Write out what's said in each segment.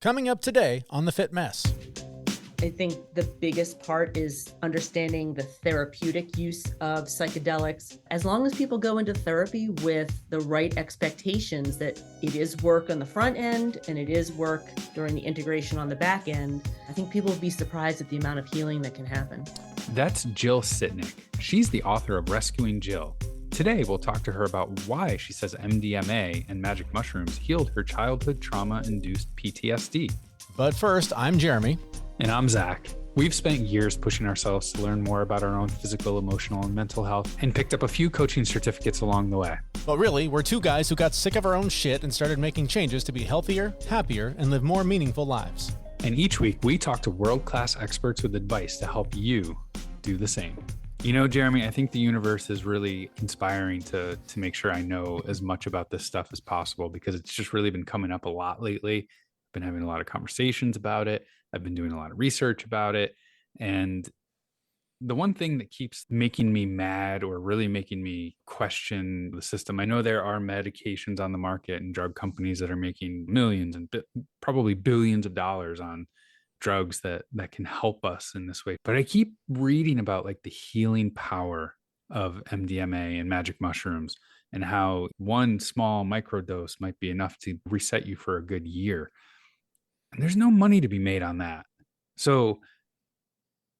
Coming up today on The Fit Mess. I think the biggest part is understanding the therapeutic use of psychedelics. As long as people go into therapy with the right expectations that it is work on the front end and it is work during the integration on the back end, I think people will be surprised at the amount of healing that can happen. That's Jill Sitnick. She's the author of Rescuing Jill. Today, we'll talk to her about why she says MDMA and magic mushrooms healed her childhood trauma-induced PTSD. But first, I'm Jeremy. And I'm Zach. We've spent years pushing ourselves to learn more about our own physical, emotional, and mental health, and picked up a few coaching certificates along the way. But really, we're two guys who got sick of our own shit and started making changes to be healthier, happier, and live more meaningful lives. And each week, we talk to world-class experts with advice to help you do the same. You know, Jeremy, I think the universe is really inspiring to make sure I know as much about this stuff as possible, because it's just really been coming up a lot lately. I've been having a lot of conversations about it. I've been doing a lot of research about it. And the one thing that keeps making me mad or really making me question the system, I know there are medications on the market and drug companies that are making millions and probably billions of dollars on drugs that can help us in this way. But I keep reading about like the healing power of MDMA and magic mushrooms and how one small microdose might be enough to reset you for a good year. And there's no money to be made on that. So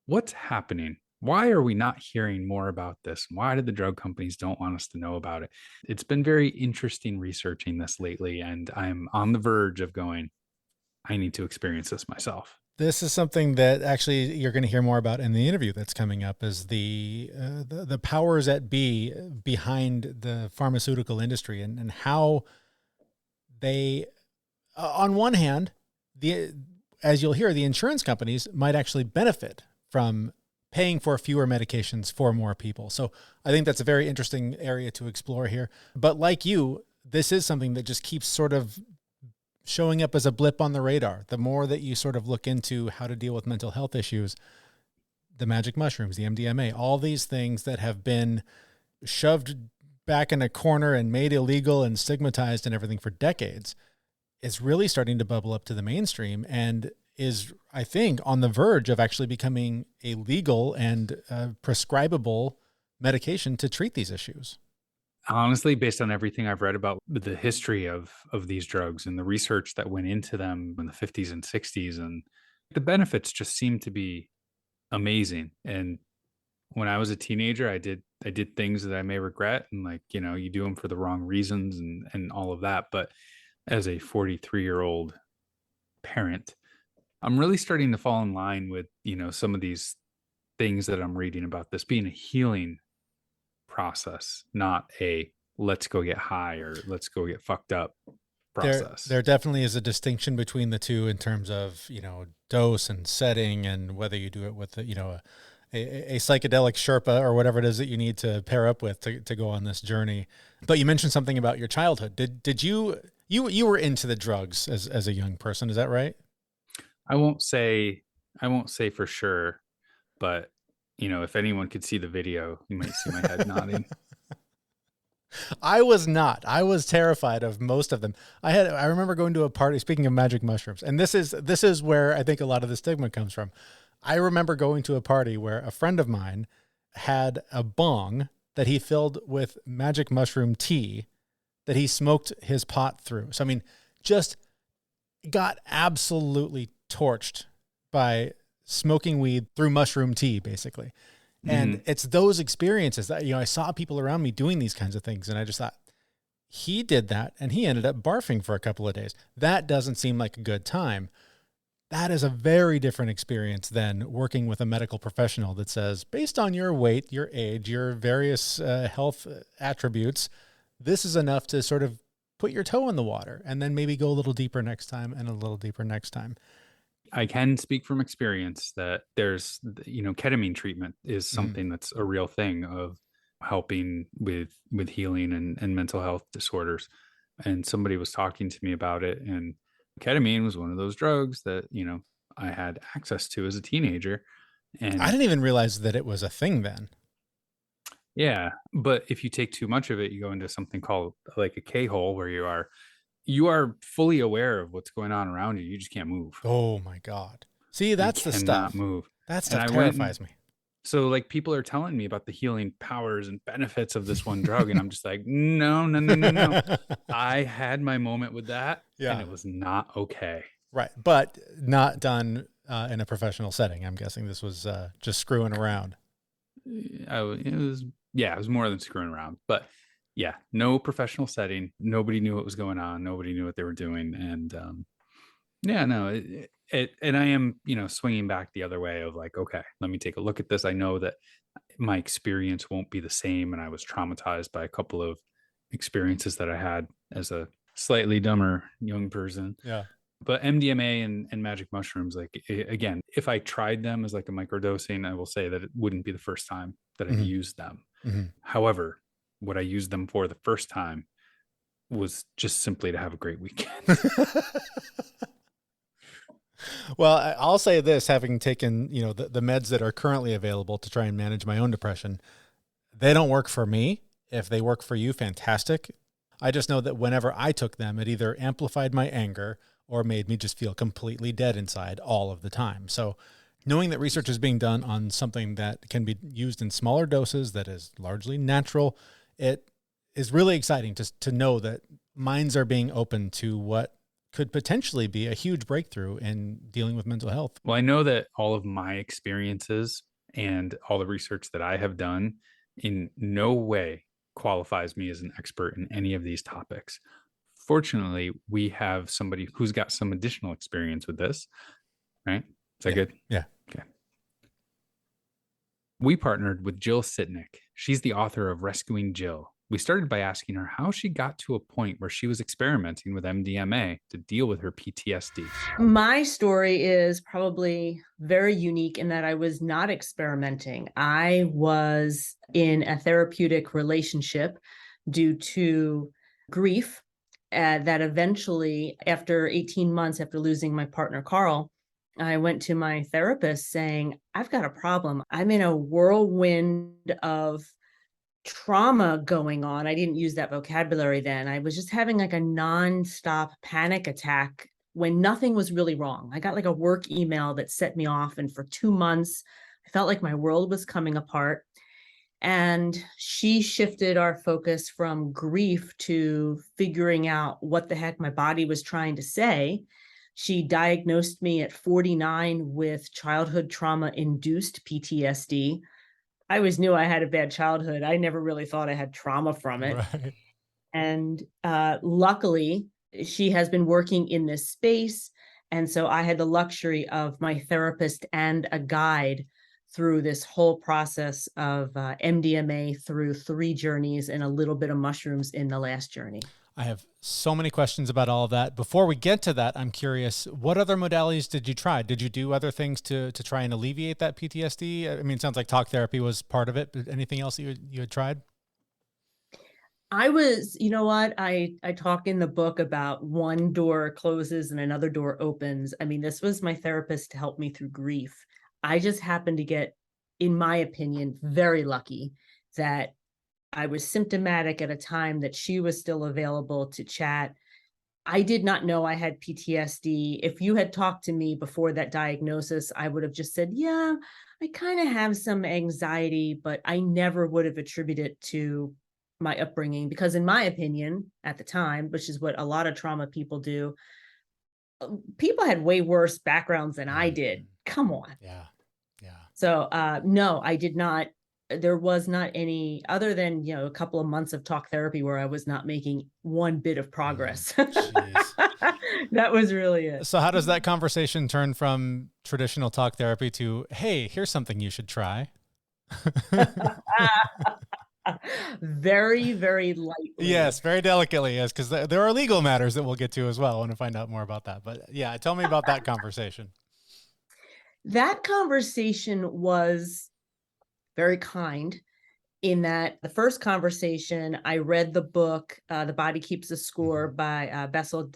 what's happening? Why are we not hearing more about this? Why do the drug companies don't want us to know about it? It's been very interesting researching this lately, and I'm on the verge of going, I need to experience this myself. This is something that actually you're going to hear more about in the interview that's coming up, is the powers that be behind the pharmaceutical industry and how they, on one hand, as you'll hear, the insurance companies might actually benefit from paying for fewer medications for more people. So I think that's a very interesting area to explore here. But like you, this is something that just keeps sort of showing up as a blip on the radar. The more that you sort of look into how to deal with mental health issues, the magic mushrooms, the MDMA, all these things that have been shoved back in a corner and made illegal and stigmatized and everything for decades, is really starting to bubble up to the mainstream and is, I think, on the verge of actually becoming a legal and prescribable medication to treat these issues. Honestly, based on everything I've read about the history of these drugs and the research that went into them in the 50s and 60s, and the benefits just seem to be amazing. And when I was a teenager, I did things that I may regret, and like, you know, you do them for the wrong reasons and all of that. But as a 43-year-old parent, I'm really starting to fall in line with, you know, some of these things that I'm reading about this being a healing process, not a let's go get high or let's go get fucked up process. There definitely is a distinction between the two in terms of, you know, dose and setting, and whether you do it with, you know, a psychedelic Sherpa or whatever it is that you need to pair up with to go on this journey. But you mentioned something about your childhood. Did you were into the drugs as a young person, is that right? I won't say for sure, but you know, if anyone could see the video, you might see my head nodding. I was not. I was terrified of most of them. I remember going to a party, speaking of magic mushrooms, and this is where I think a lot of the stigma comes from. I remember going to a party where a friend of mine had a bong that he filled with magic mushroom tea that he smoked his pot through. So, I mean, just got absolutely torched by smoking weed through mushroom tea, basically. And it's those experiences that, you know, I saw people around me doing these kinds of things, and I just thought, he did that and he ended up barfing for a couple of days. That doesn't seem like a good time. That is a very different experience than working with a medical professional that says, based on your weight, your age, your various health attributes, this is enough to sort of put your toe in the water and then maybe go a little deeper next time and a little deeper next time. I can speak from experience that there's, you know, ketamine treatment is something that's a real thing of helping with healing and mental health disorders. And somebody was talking to me about it, and ketamine was one of those drugs that, you know, I had access to as a teenager. And I didn't even realize that it was a thing then. Yeah. But if you take too much of it, you go into something called like a K-hole, where you are you are fully aware of what's going on around you. You just can't move. Oh my God. See, You that's the cannot stuff. move. That And stuff I went terrifies me. so like people are telling me about the healing powers and benefits of this one drug. And I'm just like, no, no, no, no, no. I had my moment with that and Yeah. it was not okay. Right. But not done in a professional setting. I'm guessing this was just screwing around. It was more than screwing around, but yeah, no professional setting. Nobody knew what was going on. Nobody knew what they were doing. And yeah, no, and I am, swinging back the other way of like, okay, let me take a look at this. I know that my experience won't be the same. And I was traumatized by a couple of experiences that I had as a slightly dumber young person. Yeah. But MDMA and magic mushrooms, like again, if I tried them as like a microdosing, I will say that it wouldn't be the first time that I used them. However, what I used them for the first time was just simply to have a great weekend. Well, I'll say this, having taken, the meds that are currently available to try and manage my own depression, they don't work for me. If they work for you, fantastic. I just know that whenever I took them, it either amplified my anger or made me just feel completely dead inside all of the time. So knowing that research is being done on something that can be used in smaller doses, that is largely natural, it is really exciting to know that minds are being open to what could potentially be a huge breakthrough in dealing with mental health. Well, I know that all of my experiences and all the research that I have done in no way qualifies me as an expert in any of these topics. Fortunately, we have somebody who's got some additional experience with this, right? Is that good? Yeah. Okay. We partnered with Jill Sitnick. She's the author of Rescuing Jill. We started by asking her how she got to a point where she was experimenting with MDMA to deal with her PTSD. My story is probably very unique in that I was not experimenting. I was in a therapeutic relationship due to grief that eventually, after 18 months after losing my partner, Carl, I went to my therapist saying, I've got a problem. I'm in a whirlwind of trauma going on. I didn't use that vocabulary then. I was just having like a nonstop panic attack when nothing was really wrong. I got like a work email that set me off. And for 2 months, I felt like my world was coming apart. And she shifted our focus from grief to figuring out what the heck my body was trying to say. She diagnosed me at 49 with childhood trauma-induced PTSD. I always knew I had a bad childhood. I never really thought I had trauma from it. Right. And luckily, she has been working in this space. And so I had the luxury of my therapist and a guide through this whole process of MDMA through 3 journeys and a little bit of mushrooms in the last journey. I have so many questions about all of that. Before we get to that, I'm curious, what other modalities did you try? Did you do other things to try and alleviate that PTSD? I mean, it sounds like talk therapy was part of it, but anything else you had tried? I was, you know what, I talk in the book about one door closes and another door opens. I mean, this was my therapist to help me through grief. I just happened to get, in my opinion, very lucky that I was symptomatic at a time that she was still available to chat. I did not know I had PTSD. If you had talked to me before that diagnosis, I would have just said, yeah, I kind of have some anxiety, but I never would have attributed it to my upbringing, because in my opinion, at the time, which is what a lot of trauma people do, people had way worse backgrounds than I did. Come on. Yeah. Yeah. So no, I did not. There was not any, other than, a couple of months of talk therapy where I was not making one bit of progress. That was really it. So how does that conversation turn from traditional talk therapy to, hey, here's something you should try? Very, very lightly. Yes, very delicately, yes, because there are legal matters that we'll get to as well. I want to find out more about that. But yeah, tell me about that conversation. That conversation was very kind in that the first conversation, I read the book, The Body Keeps a Score by Bessel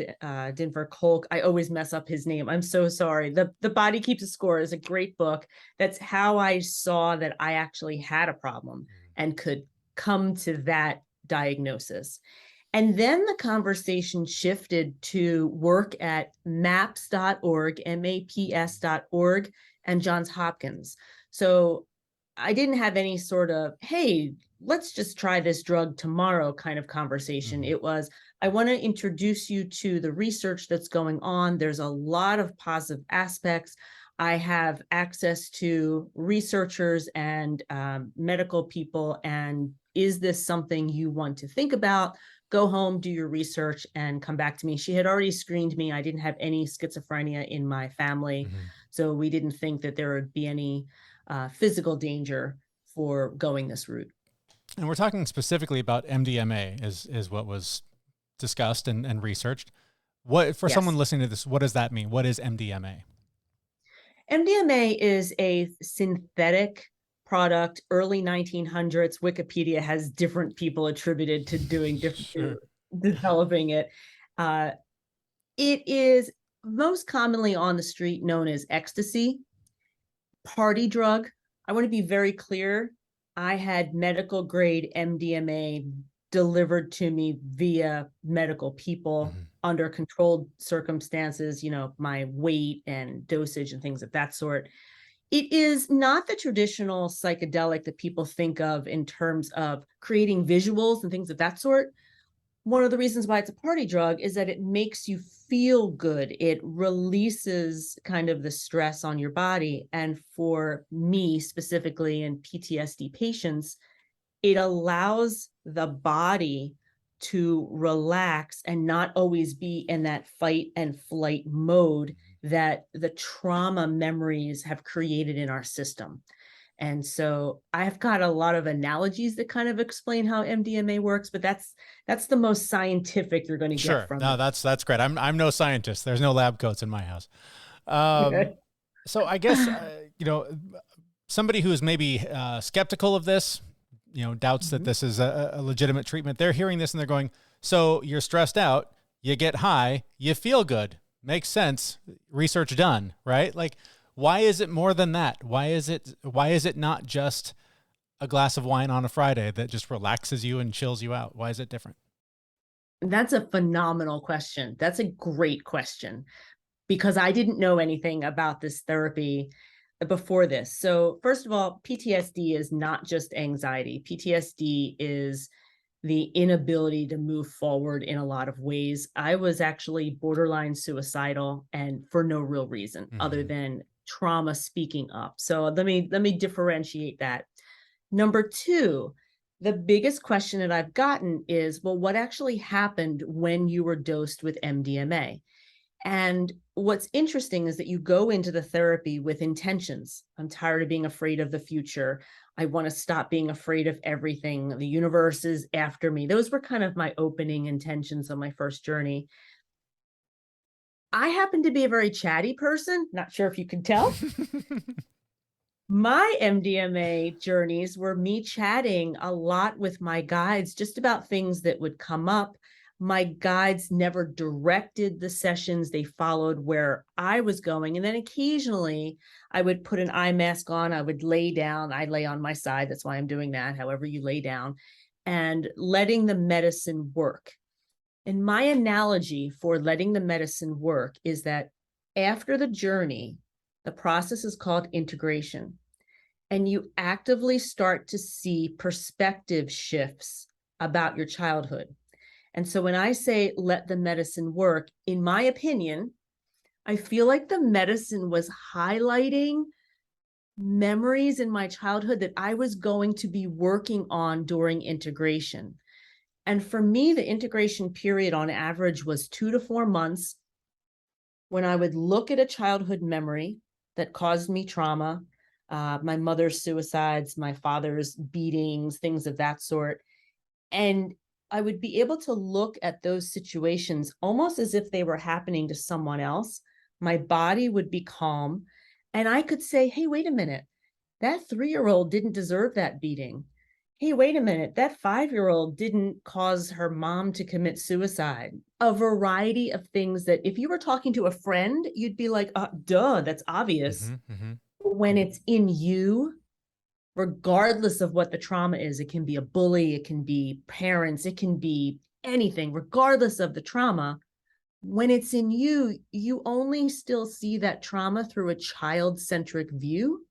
Dinver Kolk. I always mess up his name. I'm so sorry. The Body Keeps a Score is a great book. That's how I saw that I actually had a problem and could come to that diagnosis. And then the conversation shifted to work at maps.org, maps.org, and Johns Hopkins. So I didn't have any sort of, hey, let's just try this drug tomorrow kind of conversation. Mhm. It was, I want to introduce you to the research that's going on. There's a lot of positive aspects. I have access to researchers and medical people. And is this something you want to think about? Go home, do your research, and come back to me. She had already screened me. I didn't have any schizophrenia in my family. Mhm. So we didn't think that there would be any physical danger for going this route. And we're talking specifically about MDMA is what was discussed and researched. What, for Yes. someone listening to this, what does that mean? What is MDMA? MDMA is a synthetic product, early 1900s. Wikipedia has different people attributed to doing different, Sure. developing it. It is most commonly on the street known as ecstasy, party drug. I want to be very clear. I had medical grade MDMA delivered to me via medical people Mhm. under controlled circumstances, my weight and dosage and things of that sort. It is not the traditional psychedelic that people think of in terms of creating visuals and things of that sort. One of the reasons why it's a party drug is that it makes you feel good. It releases kind of the stress on your body. And for me specifically in PTSD patients, it allows the body to relax and not always be in that fight and flight mode that the trauma memories have created in our system. And so I've got a lot of analogies that kind of explain how MDMA works, but that's the most scientific you're going to Sure. get from No, it. that's great. I'm no scientist. There's no lab coats in my house. So I guess, somebody who's maybe skeptical of this, doubts that this is a legitimate treatment, they're hearing this and they're going, so you're stressed out, you get high, you feel good. Makes sense. Research done, right? Like, why is it more than that? Why is it not just a glass of wine on a Friday that just relaxes you and chills you out? Why is it different? That's a phenomenal question. That's a great question because I didn't know anything about this therapy before this. So first of all, PTSD is not just anxiety. PTSD is the inability to move forward in a lot of ways. I was actually borderline suicidal, and for no real reason other than trauma speaking up. So let me differentiate that. Number two, the biggest question that I've gotten is, well, what actually happened when you were dosed with MDMA? And what's interesting is that you go into the therapy with intentions. I'm tired of being afraid of the future. I want to stop being afraid of everything. The universe is after me. Those were kind of my opening intentions on my first journey. I happen to be a very chatty person. Not sure if you can tell. My MDMA journeys were me chatting a lot with my guides just about things that would come up. My guides never directed the sessions. They followed where I was going. And then occasionally I would put an eye mask on. I would lay down. I lay on my side. That's why I'm doing that. However you lay down, and letting the medicine work. And my analogy for letting the medicine work is that after the journey, the process is called integration. And you actively start to see perspective shifts about your childhood. And so when I say let the medicine work, in my opinion, I feel like the medicine was highlighting memories in my childhood that I was going to be working on during integration. And for me, the integration period on average was 2 to 4 months when I would look at a childhood memory that caused me trauma, my mother's suicides, my father's beatings, things of that sort. And I would be able to look at those situations almost as if they were happening to someone else. My body would be calm. And I could say, hey, wait a minute, that 3-year-old didn't deserve that beating. Hey, wait a minute, that 5-year-old didn't cause her mom to commit suicide. A variety of things that if you were talking to a friend, you'd be like, duh, that's obvious. When it's in you, regardless of what the trauma is, it can be a bully, it can be parents, it can be anything, regardless of the trauma. When it's in you, you only still see that trauma through a child-centric view.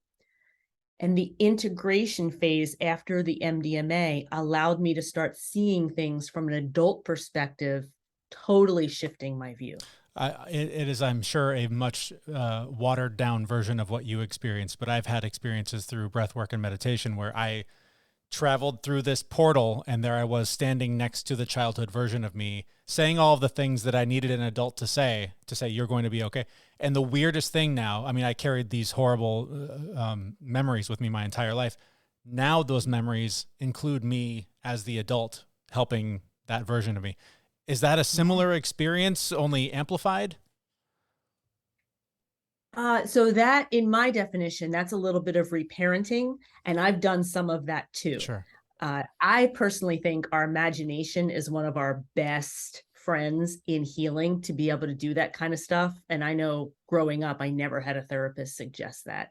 And the integration phase after the MDMA allowed me to start seeing things from an adult perspective, totally shifting my view. It is, I'm sure, a much watered down version of what you experienced, but I've had experiences through breath work and meditation where I traveled through this portal and there I was standing next to the childhood version of me saying all of the things that I needed an adult to say, you're going to be okay. And the weirdest thing now, I mean, I carried these horrible memories with me my entire life. Now those memories include me as the adult helping that version of me. Is that a similar experience, only amplified? So that, in my definition, that's a little bit of reparenting, and I've done some of that too. Sure. I personally think our imagination is one of our best friends in healing, to be able to do that kind of stuff. And I know growing up, I never had a therapist suggest that.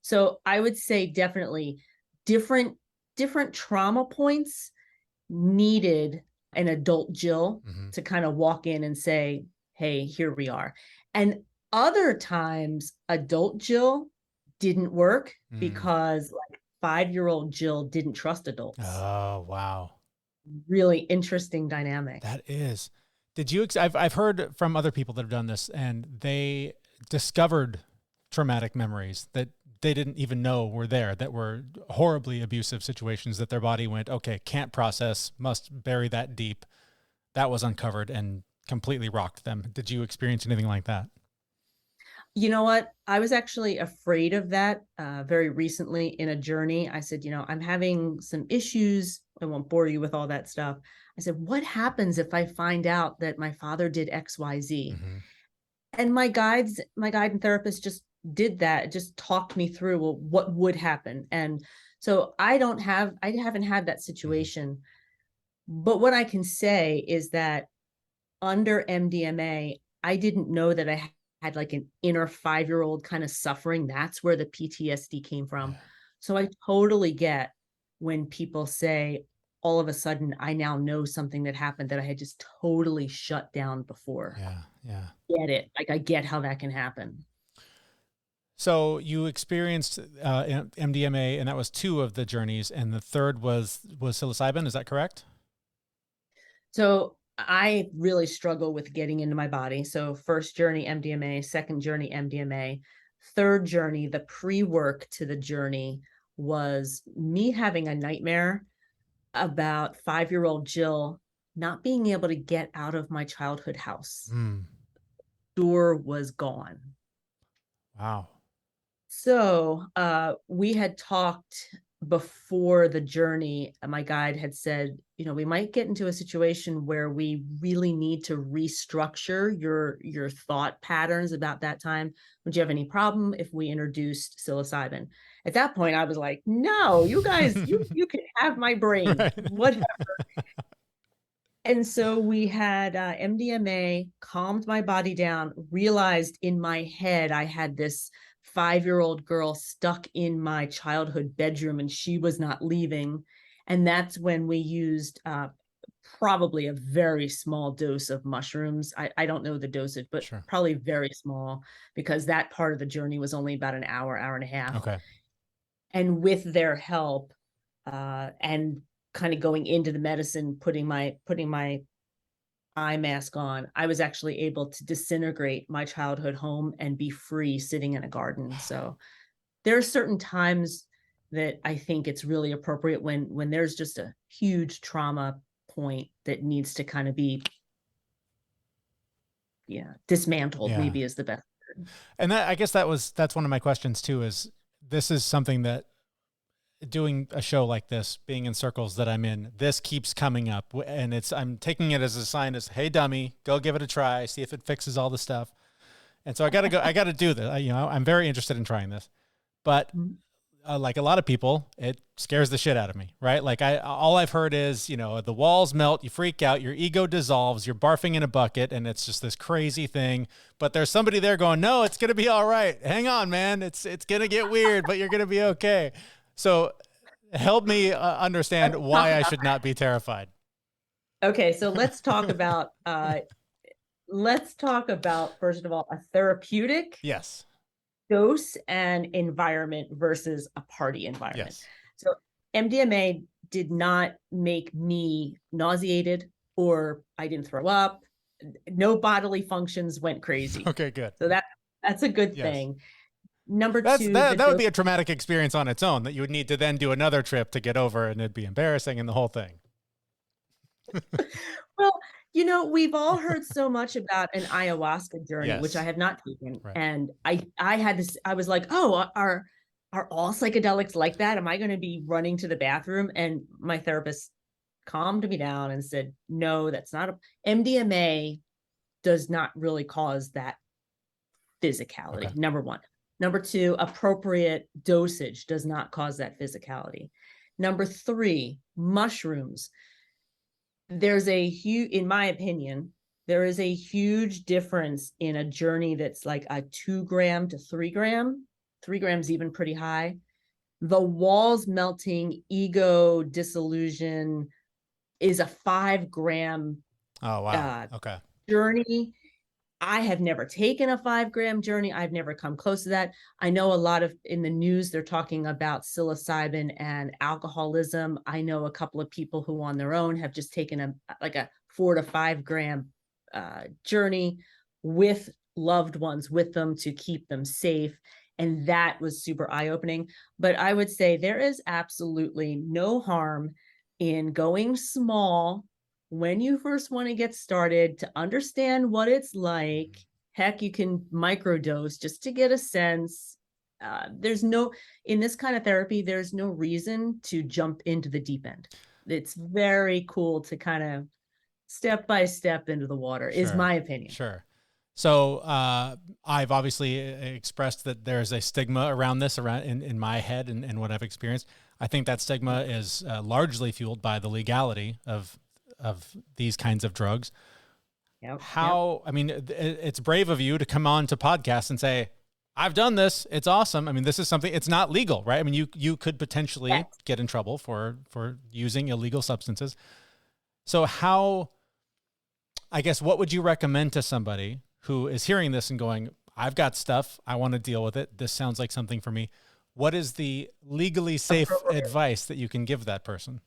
So I would say definitely different trauma points needed an adult Jill to kind of walk in and say, hey, here we are. And other times, adult Jill didn't work because like 5-year-old Jill didn't trust adults. Oh, wow. Really interesting dynamic. That is. Did you, I've heard from other people that have done this, and they discovered traumatic memories that they didn't even know were there, that were horribly abusive situations that their body went, okay, can't process, must bury that deep. That was uncovered and completely rocked them. Did you experience anything like that? You know what? I was actually afraid of that very recently in a journey. I said, I'm having some issues. I won't bore you with all that stuff. I said, what happens if I find out that my father did X, Y, Z? And my guide and therapist just did that, just talked me through, well, what would happen. And so I haven't had that situation. But what I can say is that under MDMA, I didn't know that I had like an inner 5-year-old kind of suffering. That's where the PTSD came from. So I totally get when people say, all of a sudden, I now know something that happened that I had just totally shut down before. Yeah. Get it. Like, I get how that can happen. So you experienced MDMA, and that was 2 of the journeys, and the third was psilocybin. Is that correct? So I really struggle with getting into my body. So first journey, MDMA, second journey, MDMA, third journey, the pre-work to the journey was me having a nightmare about 5-year-old Jill not being able to get out of my childhood house. Door was gone. Wow. So we had talked before the journey. My guide had said, we might get into a situation where we really need to restructure your thought patterns about that time. Would you have any problem if we introduced psilocybin? At that point, I was like, no, you guys, you can have my brain, right. Whatever. And so we had MDMA, calmed my body down, realized in my head I had this 5-year-old girl stuck in my childhood bedroom and she was not leaving. And that's when we used probably a very small dose of mushrooms. I don't know the dosage, but sure. Probably very small, because that part of the journey was only about an hour and a half. Okay. And with their help and kind of going into the medicine, putting my eye mask on, I was actually able to disintegrate my childhood home and be free sitting in a garden. So there are certain times that I think it's really appropriate when there's just a huge trauma point that needs to kind of be dismantled, maybe is the best word. And that, I guess that's one of my questions too, is this is something that doing a show like this, being in circles that I'm in, this keeps coming up, and I'm taking it as a sign as, hey dummy, go give it a try, see if it fixes all the stuff. And so I got to do this. I'm very interested in trying this, but like a lot of people, it scares the shit out of me, right? Like all I've heard is, the walls melt, you freak out, your ego dissolves, you're barfing in a bucket, and it's just this crazy thing. But there's somebody there going, no, it's going to be all right. Hang on, man. It's going to get weird, but you're going to be okay. So help me understand why I should not be terrified. Okay, so let's talk about first of all a therapeutic Yes. dose and environment versus a party environment. Yes. So MDMA did not make me nauseated or I didn't throw up. No bodily functions went crazy. Okay, good. So that's a good Yes. thing. Number That's two, that would be a traumatic experience on its own that you would need to then do another trip to get over, and it'd be embarrassing and the whole thing. well, we've all heard so much about an ayahuasca journey, which I Yes. have not taken. Right. And I had this, I was like, oh, are all psychedelics like that? Am I going to be running to the bathroom? And my therapist calmed me down and said, no, that's not MDMA does not really cause that physicality. Okay. Number one. Number two, appropriate dosage does not cause that physicality. Number three, mushrooms. There's a huge, in my opinion, there is a huge difference in a journey that's like a 2 gram to 3 gram. 3 grams even pretty high. The walls melting, ego disillusion is a 5 gram Oh, wow. Okay. journey. I have never taken a 5 gram journey. I've never come close to that. I know a lot of in the news, they're talking about psilocybin and alcoholism. I know a couple of people who on their own have just taken a 4 to 5 gram journey with loved ones with them to keep them safe. And that was super eye-opening. But I would say there is absolutely no harm in going small when you first want to get started to understand what it's like. Heck, you can microdose just to get a sense. In this kind of therapy, there's no reason to jump into the deep end. It's very cool to kind of step by step into the water, is my opinion. Sure. So I've obviously expressed that there's a stigma around this in my head and what I've experienced. I think that stigma is largely fueled by the legality of these kinds of drugs. Yep. I mean, it's brave of you to come on to podcasts and say, I've done this. It's awesome. I mean, this is something, it's not legal, right? I mean, you could potentially get in trouble for using illegal substances. So I guess, what would you recommend to somebody who is hearing this and going, I've got stuff, I want to deal with it, this sounds like something for me? What is the legally safe advice that you can give that person?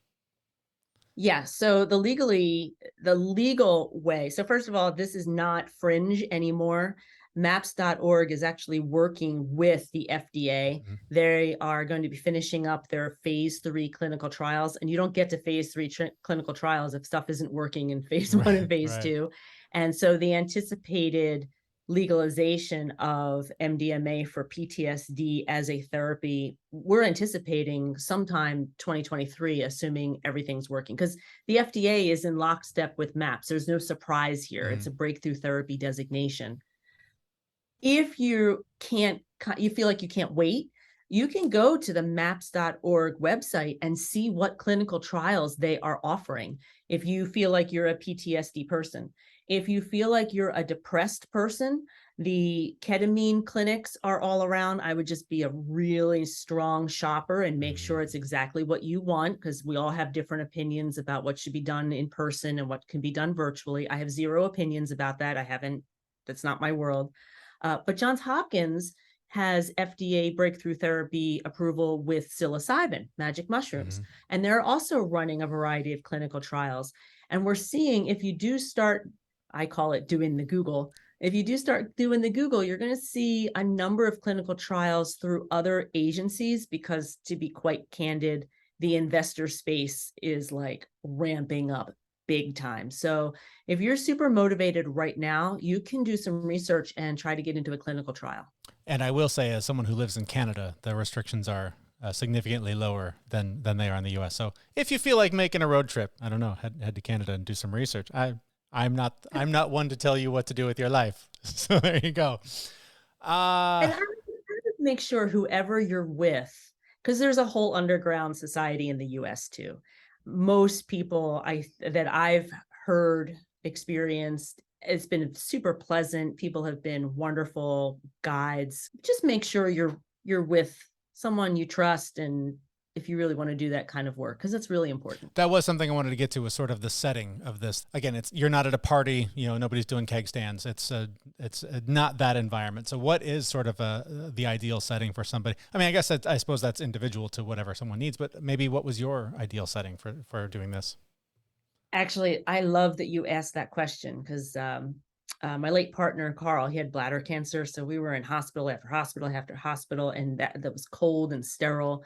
Yeah. So the legal way. So first of all, this is not fringe anymore. MAPS.org is actually working with the FDA. Mm-hmm. They are going to be finishing up their phase 3 clinical trials. And you don't get to phase 3 clinical trials if stuff isn't working in phase 1 and phase 2. And so the anticipated legalization of MDMA for PTSD as a therapy, we're anticipating sometime 2023, assuming everything's working, because the FDA is in lockstep with MAPS. There's no surprise here. Mm-hmm. It's a breakthrough therapy designation. If you feel like you can't wait, you can go to the MAPS.org website and see what clinical trials they are offering. If you feel like you're a PTSD person, if you feel like you're a depressed person, the ketamine clinics are all around. I would just be a really strong shopper and make sure it's exactly what you want, because we all have different opinions about what should be done in person and what can be done virtually. I have zero opinions about that. That's not my world. But Johns Hopkins has FDA breakthrough therapy approval with psilocybin, magic mushrooms. Mm-hmm. And they're also running a variety of clinical trials. And we're seeing, if you do start, I call it doing the Google. If you do start doing the Google, you're going to see a number of clinical trials through other agencies, because to be quite candid, the investor space is like ramping up big time. So if you're super motivated right now, you can do some research and try to get into a clinical trial. And I will say, as someone who lives in Canada, the restrictions are significantly lower than they are in the US. So if you feel like making a road trip, I don't know, head to Canada and do some research. I'm not one to tell you what to do with your life. So there you go. And I would make sure whoever you're with, because there's a whole underground society in the US too. Most people that I've heard, experienced, it's been super pleasant. People have been wonderful guides. Just make sure you're with someone you trust and if you really want to do that kind of work, because it's really important. That was something I wanted to get to, was sort of the setting of this. Again, you're not at a party, nobody's doing keg stands. It's not that environment. So what is sort of the ideal setting for somebody? I mean, I guess I suppose that's individual to whatever someone needs, but maybe what was your ideal setting for doing this? Actually, I love that you asked that question, because my late partner, Carl, he had bladder cancer. So we were in hospital after hospital after hospital, and that was cold and sterile.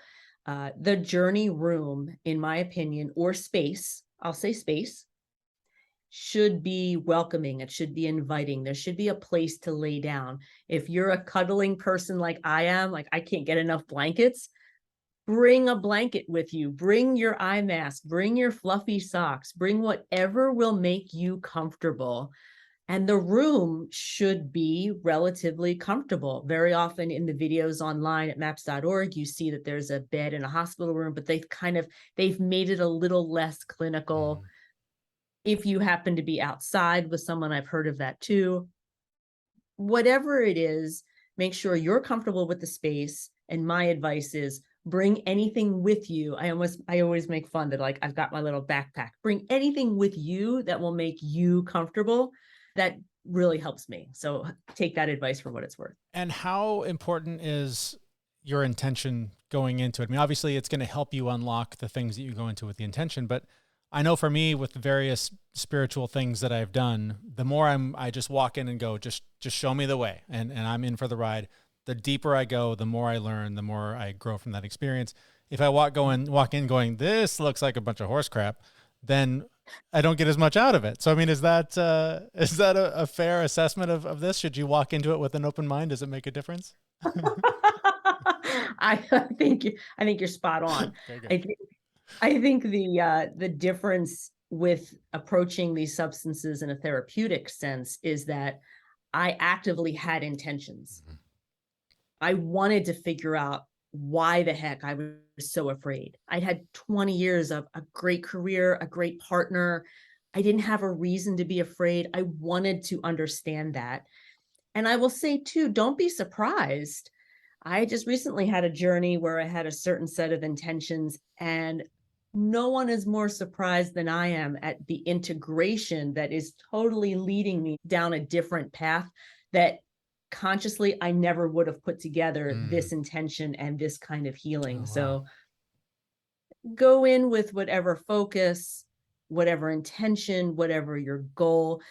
The journey room, in my opinion, or space, I'll say space, should be welcoming. It should be inviting. There should be a place to lay down. If you're a cuddling person like I am, like I can't get enough blankets, bring a blanket with you, bring your eye mask, bring your fluffy socks, bring whatever will make you comfortable. And the room should be relatively comfortable. Very often in the videos online at maps.org, you see that there's a bed in a hospital room, but they've made it a little less clinical. If you happen to be outside with someone, I've heard of that too. Whatever it is, make sure you're comfortable with the space. And my advice is bring anything with you. I always make fun that, like, I've got my little backpack. Bring anything with you that will make you comfortable. That really helps me. So take that advice for what it's worth. And how important is your intention going into it? I mean, obviously it's going to help you unlock the things that you go into with the intention, but I know for me, with the various spiritual things that I've done, the more I just walk in and go, just show me the way, and I'm in for the ride. The deeper I go, the more I learn, the more I grow from that experience. If I walk in going, this looks like a bunch of horse crap, then I don't get as much out of it. So, I mean, is that a fair assessment of this? Should you walk into it with an open mind? Does it make a difference? I think you're spot on. I think the difference with approaching these substances in a therapeutic sense is that I actively had intentions. Mm-hmm. I wanted to figure out why the heck I was so afraid. I'd had 20 years of a great career, a great partner. I didn't have a reason to be afraid. I wanted to understand that. And I will say too, don't be surprised. I just recently had a journey where I had a certain set of intentions, and no one is more surprised than I am at the integration that is totally leading me down a different path that consciously I never would have put together this intention and this kind of healing. Oh, wow. So go in with whatever focus, whatever intention, whatever your goal.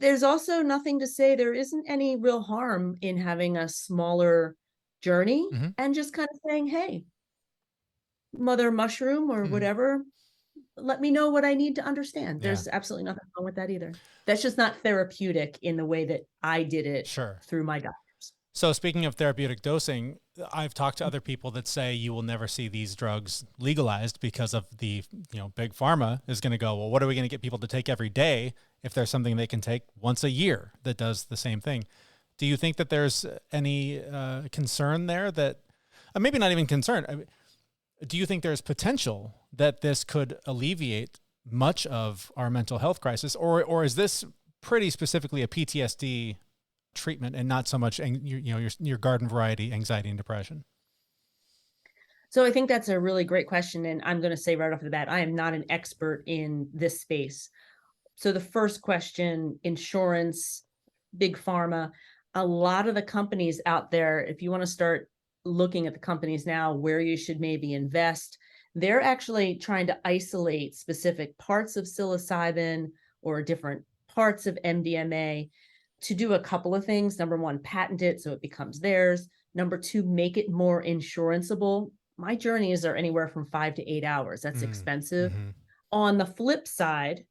There's also nothing to say there isn't any real harm in having a smaller journey and just kind of saying, hey, Mother Mushroom or whatever, let me know what I need to understand. There's absolutely nothing wrong with that either. That's just not therapeutic in the way that I did it through my doctors. So speaking of therapeutic dosing, I've talked to other people that say you will never see these drugs legalized because of the, big pharma is going to go, well, what are we going to get people to take every day if there's something they can take once a year that does the same thing? Do you think that there's any concern there that, maybe not even concern, do you think there's potential that this could alleviate much of our mental health crisis, or is this pretty specifically a PTSD treatment and not so much your garden variety anxiety and depression? So I think that's a really great question, and I'm going to say right off the bat, I am not an expert in this space. So the first question, insurance, big pharma, a lot of the companies out there, if you want to start looking at the companies now where you should maybe invest, they're actually trying to isolate specific parts of psilocybin or different parts of MDMA to do a couple of things. Number one, patent it so it becomes theirs. Number two, make it more insuranceable. My journeys are anywhere from 5 to 8 hours. That's expensive. On the flip side,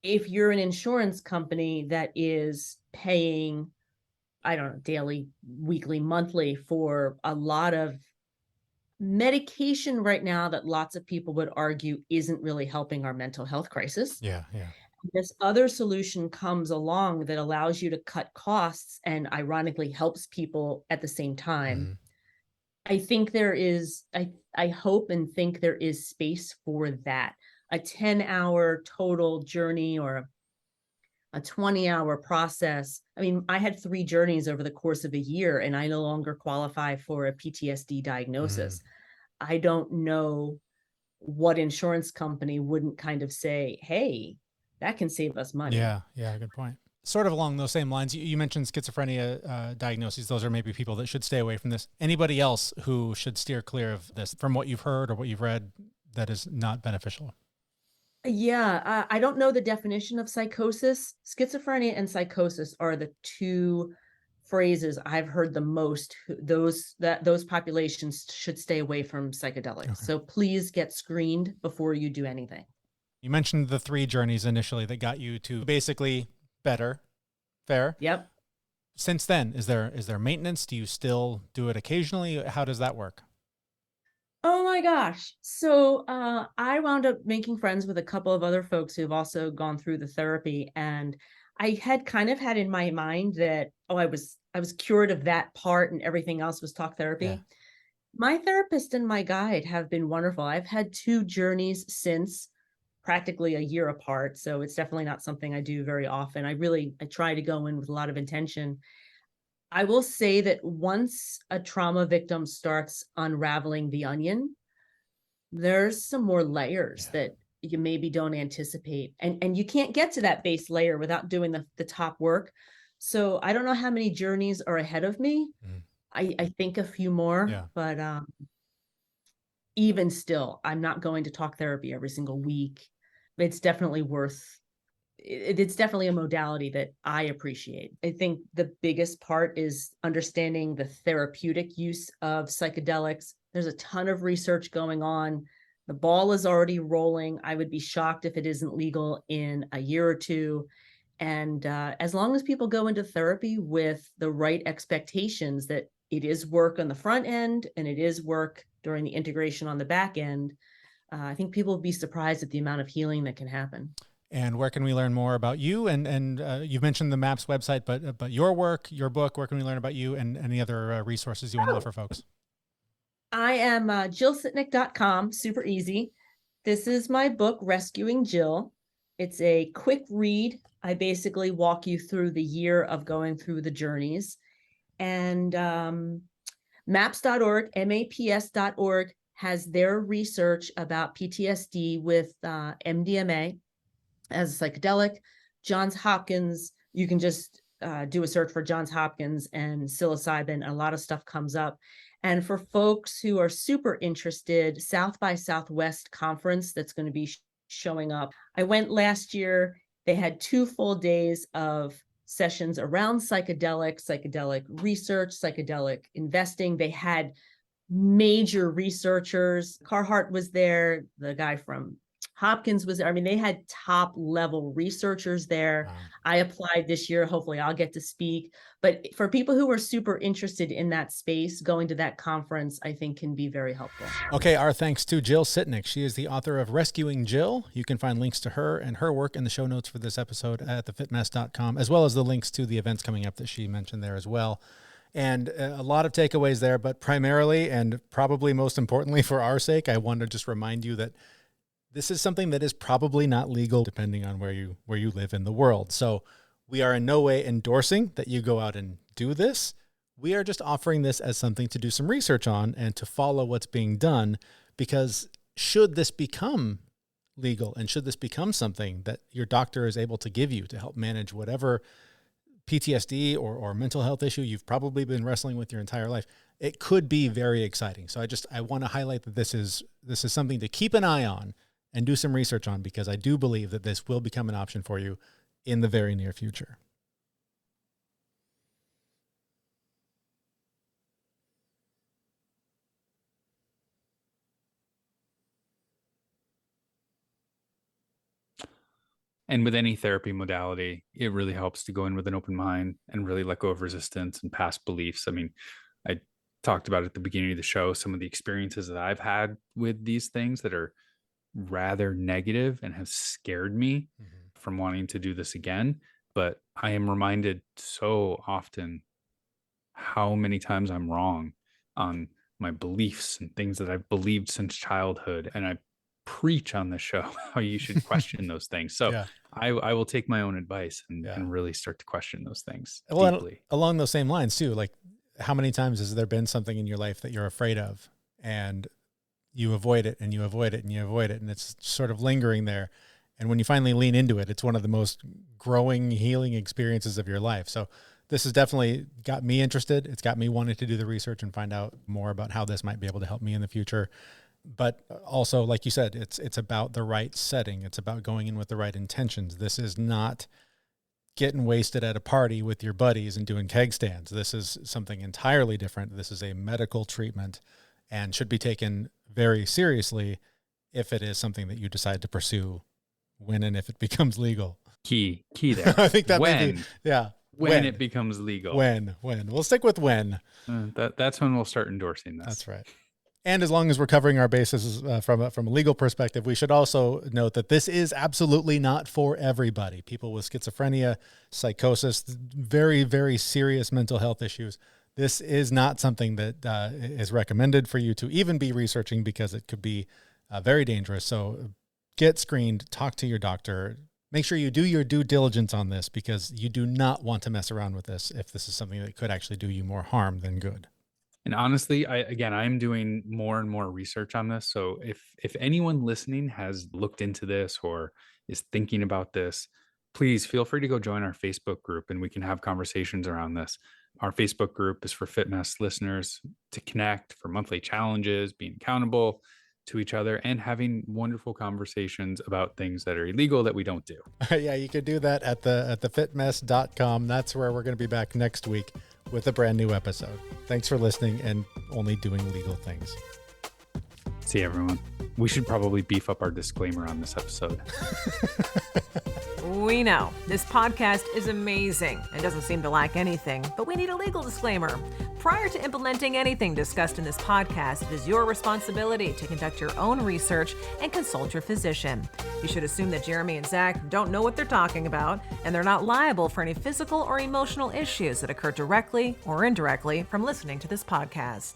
if you're an insurance company that is paying, I don't know, daily, weekly, monthly for a lot of medication right now that lots of people would argue isn't really helping our mental health crisis. Yeah. This other solution comes along that allows you to cut costs and ironically helps people at the same time. I think there is, I hope and think there is space for that. A 10-hour total journey or a 20-hour process. I mean, I had 3 journeys over the course of a year, and I no longer qualify for a PTSD diagnosis. I don't know what insurance company wouldn't kind of say, hey, that can save us money. Yeah, good point. Sort of along those same lines, you mentioned schizophrenia diagnoses. Those are maybe people that should stay away from this. Anybody else who should steer clear of this from what you've heard or what you've read that is not beneficial? Yeah, I don't know the definition of psychosis. Schizophrenia and psychosis are the two phrases I've heard the most. Those populations should stay away from psychedelics. Okay. So please get screened before you do anything. You mentioned the 3 journeys initially that got you to basically better. Fair? Yep. Since then, is there maintenance? Do you still do it occasionally? How does that work? Oh my gosh. So I wound up making friends with a couple of other folks who've also gone through the therapy. And I had kind of had in my mind that, I was cured of that part and everything else was talk therapy. Yeah. My therapist and my guide have been wonderful. I've had 2 journeys since, practically a year apart. So it's definitely not something I do very often. I try to go in with a lot of intention. I will say that once a trauma victim starts unraveling the onion, there's some more layers that you maybe don't anticipate. And you can't get to that base layer without doing the top work. So I don't know how many journeys are ahead of me. I think a few more, but even still, I'm not going to talk therapy every single week. It's definitely it's definitely a modality that I appreciate. I think the biggest part is understanding the therapeutic use of psychedelics. There's a ton of research going on. The ball is already rolling. I would be shocked if it isn't legal in a year or 2. And as long as people go into therapy with the right expectations that it is work on the front end and it is work during the integration on the back end, I think people will be surprised at the amount of healing that can happen. And where can we learn more about you? And you've mentioned the MAPS website, but your work, your book, where can we learn about you and any other resources you want to offer folks? I am jillsitnick.com, super easy. This is my book, Rescuing Jill. It's a quick read. I basically walk you through the year of going through the journeys. And maps.org, maps.org, has their research about PTSD with MDMA as a psychedelic. Johns Hopkins, you can just do a search for Johns Hopkins and psilocybin. A lot of stuff comes up. And for folks who are super interested, South by Southwest conference that's going to be showing up. I went last year. They had 2 full days of sessions around psychedelic research, psychedelic investing. They had major researchers. Carhart was there. The guy from Hopkins was there. I mean, they had top level researchers there. Wow. I applied this year. Hopefully I'll get to speak. But for people who are super interested in that space, going to that conference, I think can be very helpful. Okay. Our thanks to Jill Sitnick. She is the author of Rescuing Jill. You can find links to her and her work in the show notes for this episode at thefitmess.com, as well as the links to the events coming up that she mentioned there as well. And a lot of takeaways there, but primarily and probably most importantly for our sake, I want to just remind you that this is something that is probably not legal depending on where you live in the world. So we are in no way endorsing that you go out and do this. We are just offering this as something to do some research on and to follow what's being done, because should this become legal and should this become something that your doctor is able to give you to help manage whatever PTSD or mental health issue you've probably been wrestling with your entire life, it could be very exciting. So I want to highlight that this is something to keep an eye on and do some research on, because I do believe that this will become an option for you in the very near future. And with any therapy modality, it really helps to go in with an open mind and really let go of resistance and past beliefs. I mean, I talked about at the beginning of the show some of the experiences that I've had with these things that are rather negative and have scared me from wanting to do this again. But I am reminded so often how many times I'm wrong on my beliefs and things that I've believed since childhood. And I preach on the show how you should question those things. So I will take my own advice and really start to question those things deeply. Along those same lines too, like how many times has there been something in your life that you're afraid of? And you avoid it and you avoid it and you avoid it. And it's sort of lingering there. And when you finally lean into it, it's one of the most growing, healing experiences of your life. So this has definitely got me interested. It's got me wanting to do the research and find out more about how this might be able to help me in the future. But also, like you said, it's about the right setting. It's about going in with the right intentions. This is not getting wasted at a party with your buddies and doing keg stands. This is something entirely different. This is a medical treatment and should be taken very seriously if it is something that you decide to pursue when and if it becomes legal. Key there. I think that when, may be, yeah. When it becomes legal. When. We'll stick with when. That's when we'll start endorsing this. That's right. And as long as we're covering our bases from a legal perspective, we should also note that this is absolutely not for everybody. People with schizophrenia, psychosis, very, very serious mental health issues. This is not something that is recommended for you to even be researching because it could be very dangerous. So get screened, talk to your doctor. Make sure you do your due diligence on this because you do not want to mess around with this if this is something that could actually do you more harm than good. And honestly, I'm doing more and more research on this. So if anyone listening has looked into this or is thinking about this, please feel free to go join our Facebook group and we can have conversations around this. Our Facebook group is for FitMess listeners to connect, for monthly challenges, being accountable to each other, and having wonderful conversations about things that are illegal that we don't do. Yeah, you could do that at the fitmess.com. That's where we're going to be back next week with a brand new episode. Thanks for listening and only doing legal things. See everyone. We should probably beef up our disclaimer on this episode. We know this podcast is amazing and doesn't seem to lack anything, but we need a legal disclaimer. Prior to implementing anything discussed in this podcast, it is your responsibility to conduct your own research and consult your physician. You should assume that Jeremy and Zach don't know what they're talking about, and they're not liable for any physical or emotional issues that occur directly or indirectly from listening to this podcast.